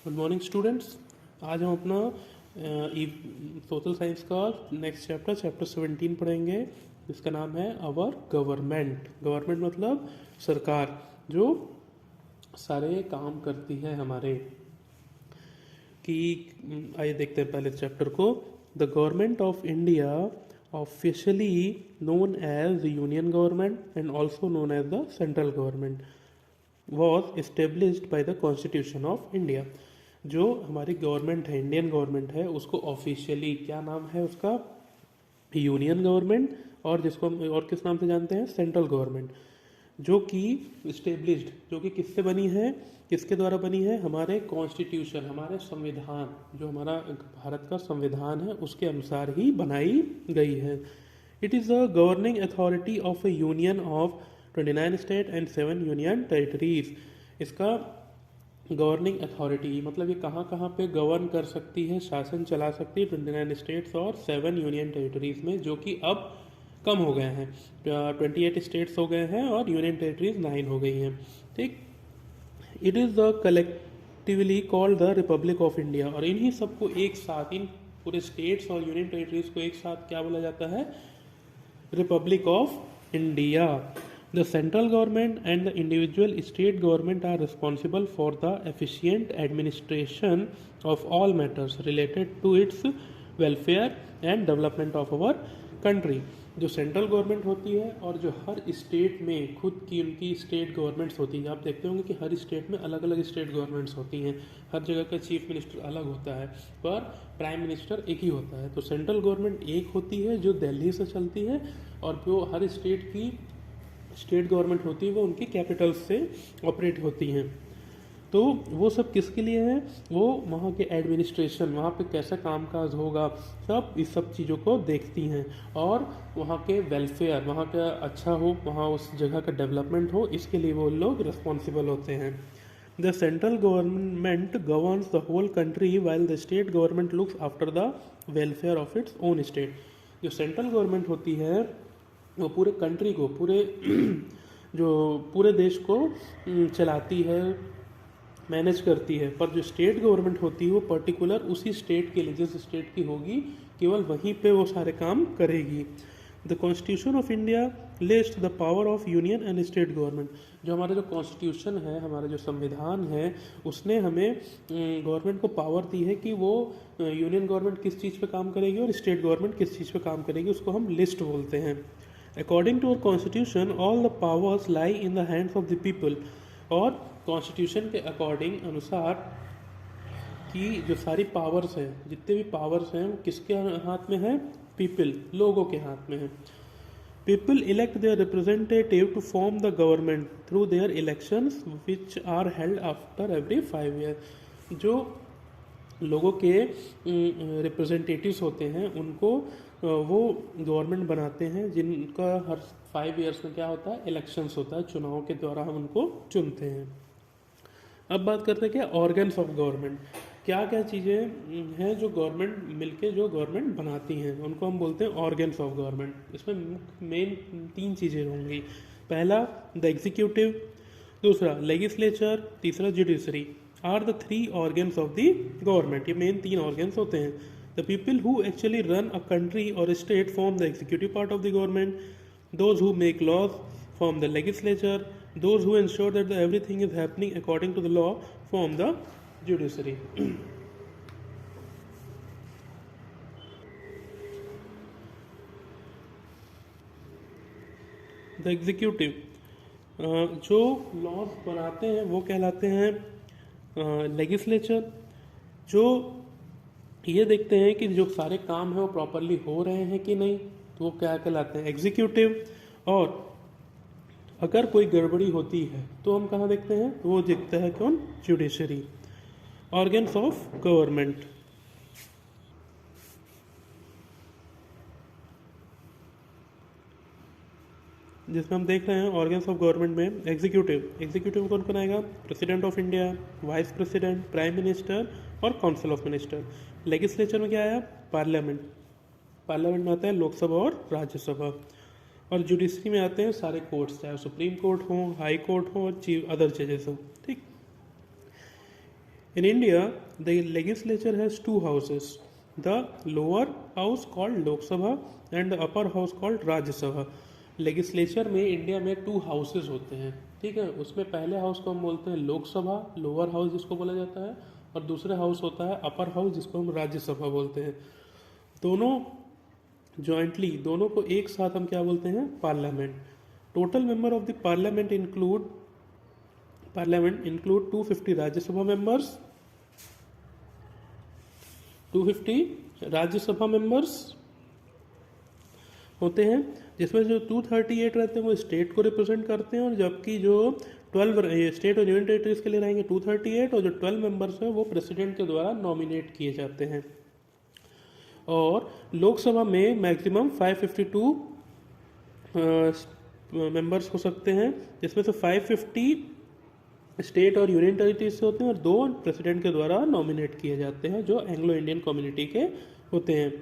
Good morning students. आज हम अपना सोशल साइंस का नेक्स्ट चैप्टर 17 पढ़ेंगे, जिसका नाम है अवर गवर्नमेंट। गवर्नमेंट मतलब सरकार, जो सारे काम करती है हमारे। कि आइए देखते हैं पहले चैप्टर को। The government of India officially known as the union government and also known as the central government was established by the constitution of India. जो हमारी गवर्नमेंट है, इंडियन गवर्नमेंट है, उसको ऑफिशियली क्या नाम है उसका? Union government. और जिसको हम और किस नाम से जानते हैं? Central government. जो कि स्टेब्लिश्ड, जो कि किससे बनी है, किसके द्वारा बनी है? हमारे कॉन्स्टिट्यूशन, हमारे संविधान, जो हमारा भारत का संविधान है उसके अनुसार ही बनाई गई है। It is the governing authority of A union of 29 state and 7 union territories. इसका गवर्निंग अथॉरिटी मतलब ये कहाँ कहाँ पे गवर्न कर सकती है, शासन चला सकती है? 29 स्टेट्स और 7 यूनियन टेरिटरीज में, जो कि अब कम हो गए हैं। 28 स्टेट्स हो गए हैं और यूनियन टेरिटरीज 9 हो गई हैं। ठीक। It is the collectively called the Republic of India. और इन्हीं सबको एक साथ, इन पूरे स्टेट्स और यूनियन टेरिटरीज को एक साथ क्या बोला जाता है? Republic of India. The central government and the individual state government are responsible for the efficient administration of all matters related to its welfare and development of our country। जो central government होती है और जो हर state में खुद की उनकी state governments होती हैं। आप देखते होंगे कि हर स्टेट में अलग अलग स्टेट गवर्नमेंट्स होती हैं। हर जगह का चीफ मिनिस्टर अलग होता है, पर प्राइम मिनिस्टर एक ही होता है। तो सेंट्रल गवर्नमेंट एक होती है जो दिल्ली से चलती है, और जो हर स्टेट की स्टेट गवर्नमेंट होती है वो उनकी कैपिटल से ऑपरेट होती हैं। तो वो सब किसके लिए है? वो वहाँ के एडमिनिस्ट्रेशन, वहाँ पे कैसा कामकाज होगा, सब इस सब चीज़ों को देखती हैं। और वहाँ के वेलफेयर, वहाँ का अच्छा हो, वहाँ उस जगह का डेवलपमेंट हो, इसके लिए वो लोग रिस्पॉन्सिबल होते हैं। The central government governs the whole country while the state government looks after the welfare of its own state. जो सेंट्रल गवर्नमेंट होती है वो पूरे कंट्री को, पूरे जो पूरे देश को चलाती है, मैनेज करती है। पर जो स्टेट गवर्नमेंट होती है वो पर्टिकुलर उसी स्टेट के लिए, जिस स्टेट की होगी, केवल वहीं पे वो सारे काम करेगी। The constitution of India list the power of union and state government. जो हमारा जो कॉन्स्टिट्यूशन है, हमारा जो संविधान है, उसने हमें गवर्नमेंट को पावर दी है कि वो यूनियन गवर्नमेंट किस चीज़ पे काम करेगी और स्टेट गवर्नमेंट किस चीज़ पे काम करेगी, उसको हम लिस्ट बोलते हैं। According to our constitution, all the powers lie in the hands of the people। और कॉन्स्टिट्यूशन के अकॉर्डिंग, अनुसार, कि जो सारी पावर्स हैं, जितने भी पावर्स हैं, वो किसके हाथ में है? पीपल, लोगों के हाथ में है। People elect their representative to form the government through their elections which are held after every 5 year. जो लोगों के रिप्रेजेंटेटिव्स होते हैं, उनको वो गवर्नमेंट बनाते हैं, जिनका हर 5 ईयर्स में क्या होता है? इलेक्शंस होता है, चुनाव के द्वारा हम उनको चुनते हैं। अब बात करते हैं क्या ऑर्गन्स ऑफ गवर्नमेंट। क्या क्या चीज़ें हैं जो गवर्नमेंट मिलके जो गवर्नमेंट बनाती हैं, उनको हम बोलते हैं ऑर्गन्स ऑफ गवर्नमेंट। इसमें मेन 3 चीज़ें होंगी। पहला द एग्जीक्यूटिव, दूसरा लेजिस्लेचर, तीसरा judiciary are the 3 organs of the government. ये मेन 3 ऑर्गन्स होते हैं। The people who actually run a country or a state form the executive part of the government. Those who make laws form the legislature. Those who ensure that everything is happening according to the law form the judiciary। The executive, जो laws बनाते हैं वो कहलाते हैं legislature. जो ये देखते हैं कि जो सारे काम हैं वो प्रॉपरली हो रहे हैं कि नहीं, तो वो क्या कहलाते हैं? एग्जीक्यूटिव। और अगर कोई गड़बड़ी होती है तो हम कहाँ देखते हैं? तो वो देखता है कौन? जुडिशरी। ऑर्गन्स ऑफ गवर्नमेंट, जिसमें हम देख रहे हैं ऑर्गन्स ऑफ गवर्नमेंट में एग्जीक्यूटिव। एग्जीक्यूटिव कौन कौन आएगा? President of India, vice president, prime minister और काउंसिल ऑफ मिनिस्टर। लेजिस्लेचर में क्या आया? पार्लियामेंट। पार्लियामेंट में आता है लोकसभा और राज्यसभा। और जुडिशरी में आते हैं सारे कोर्ट्स, चाहे सुप्रीम कोर्ट हो, हाई कोर्ट हो और अदर जजेस हो। ठीक। In India, the legislature has two houses, the lower house called Lok Sabha and the upper house called Rajya Sabha. Legislature में इंडिया में टू हाउसेज होते हैं, ठीक है। उसमें पहले हाउस को हम बोलते हैं लोकसभा, लोअर हाउस जिसको बोला जाता है, और दूसरे हाउस होता है अपर हाउस जिसको हम राज्यसभा बोलते हैं। दोनों जॉइंटली, दोनों को एक साथ हम क्या बोलते हैं, parliament. Total member of the parliament include 250 Rajya Sabha members, 250 Rajya Sabha members होते हैं, जिसमें जो 238 रहते हैं वो स्टेट को रिप्रेजेंट करते हैं, और जबकि जो 12 स्टेट और यूनियन टेरिटरीज के लिए रहेंगे 238, और जो 12 मेंबर्स हैं वो प्रेसिडेंट के द्वारा नॉमिनेट किए जाते हैं। और लोकसभा में मैक्सिमम 552 मेंबर्स हो सकते हैं, जिसमें से 550 स्टेट और यूनियन टेरिटरीज से होते हैं और 2 प्रेसिडेंट के द्वारा नॉमिनेट किए जाते हैं जो एंग्लो इंडियन कम्युनिटी के होते हैं।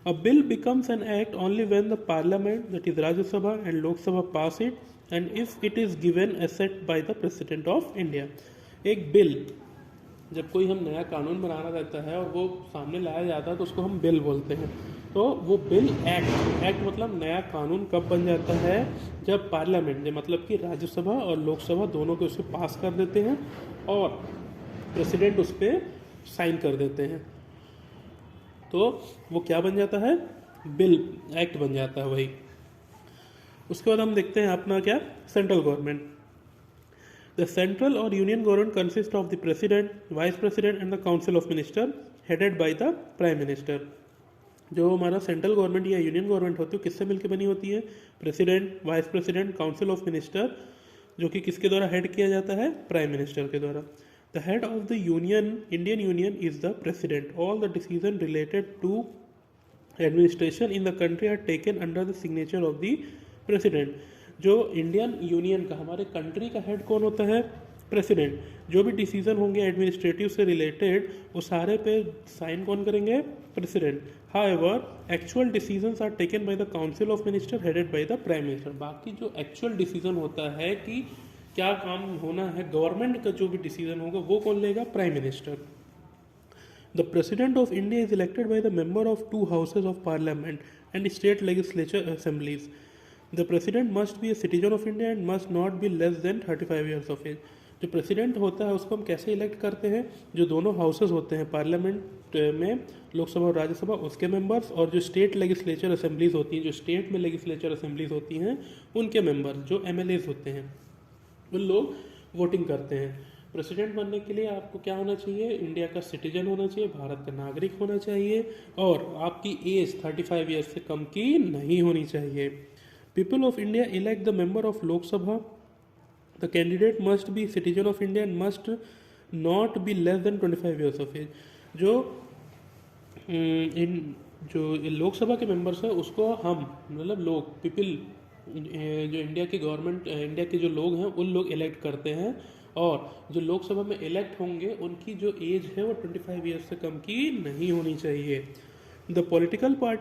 A bill becomes an act only when the parliament, that is Rajya Sabha and Lok Sabha, pass it, and if it is given assent by the President of India. एक bill, जब कोई हम नया कानून बनाना रहता है और वो सामने लाया जाता है तो उसको हम बिल बोलते हैं। तो वो बिल एक्ट मतलब नया कानून कब बन जाता है, जब पार्लियामेंट मतलब कि राज्यसभा और लोकसभा दोनों को उसे पास कर देते हैं और प्रेसिडेंट उस पर साइन कर देते हैं, तो वो क्या बन जाता है, बिल, एक्ट बन जाता है वही। उसके बाद हम देखते हैं अपना क्या, सेंट्रल गवर्नमेंट। द सेंट्रल और union government consist of the president, vice president and the council of minister headed by the prime minister. जो हमारा सेंट्रल गवर्नमेंट या यूनियन गवर्नमेंट होती है किससे मिलकर बनी होती है, president, vice president, council of minister, जो कि किसके द्वारा हेड किया जाता है, प्राइम मिनिस्टर के द्वारा। The head of the Indian Union is the President. All the decisions related to administration in the country are taken under the signature of the President. जो इंडियन यूनियन का, हमारे country का head कौन होता है, president. जो भी decision होंगे एडमिनिस्ट्रेटिव से रिलेटेड वो सारे पे साइन कौन करेंगे, president. However actual decisions are taken by the council of minister headed by the prime minister. बाकी जो एक्चुअल डिसीजन होता है कि क्या काम होना है, गवर्नमेंट का जो भी डिसीजन होगा वो कौन लेगा, prime minister. The president of India is elected by the member of 2 houses of parliament and state legislature assemblies. The president must be a citizen of India and must not be less than 35 years of age. जो president होता है उसको हम कैसे elect करते हैं, जो दोनों हाउसेज होते हैं पार्लियामेंट में, लोकसभा और राज्यसभा, उसके मेंबर्स, और जो स्टेट लेजिस्लेचर असेंबलीज होती हैं, जो स्टेट में लेजिस्लेचर असेंबलीज होती हैं उनके मेंबर, जो MLAs होते हैं, उन लोग वोटिंग करते हैं। प्रेसिडेंट बनने के लिए आपको क्या होना चाहिए, इंडिया का सिटीजन होना चाहिए, भारत का नागरिक होना चाहिए, और आपकी एज 35 ईयर्स से कम की नहीं होनी चाहिए। People of India elect the member of Lok Sabha. The candidate must be citizen of India and must not be less than 25 years of age. जो लोकसभा के मेंबर्स हैं उसको हम मतलब लोग, पीपल, जो इंडिया की गवर्नमेंट, इंडिया के जो लोग हैं उन लोग इलेक्ट करते हैं, और जो लोकसभा में इलेक्ट होंगे उनकी जो एज है वो 25 ईयर्स से कम की नहीं होनी चाहिए। The political party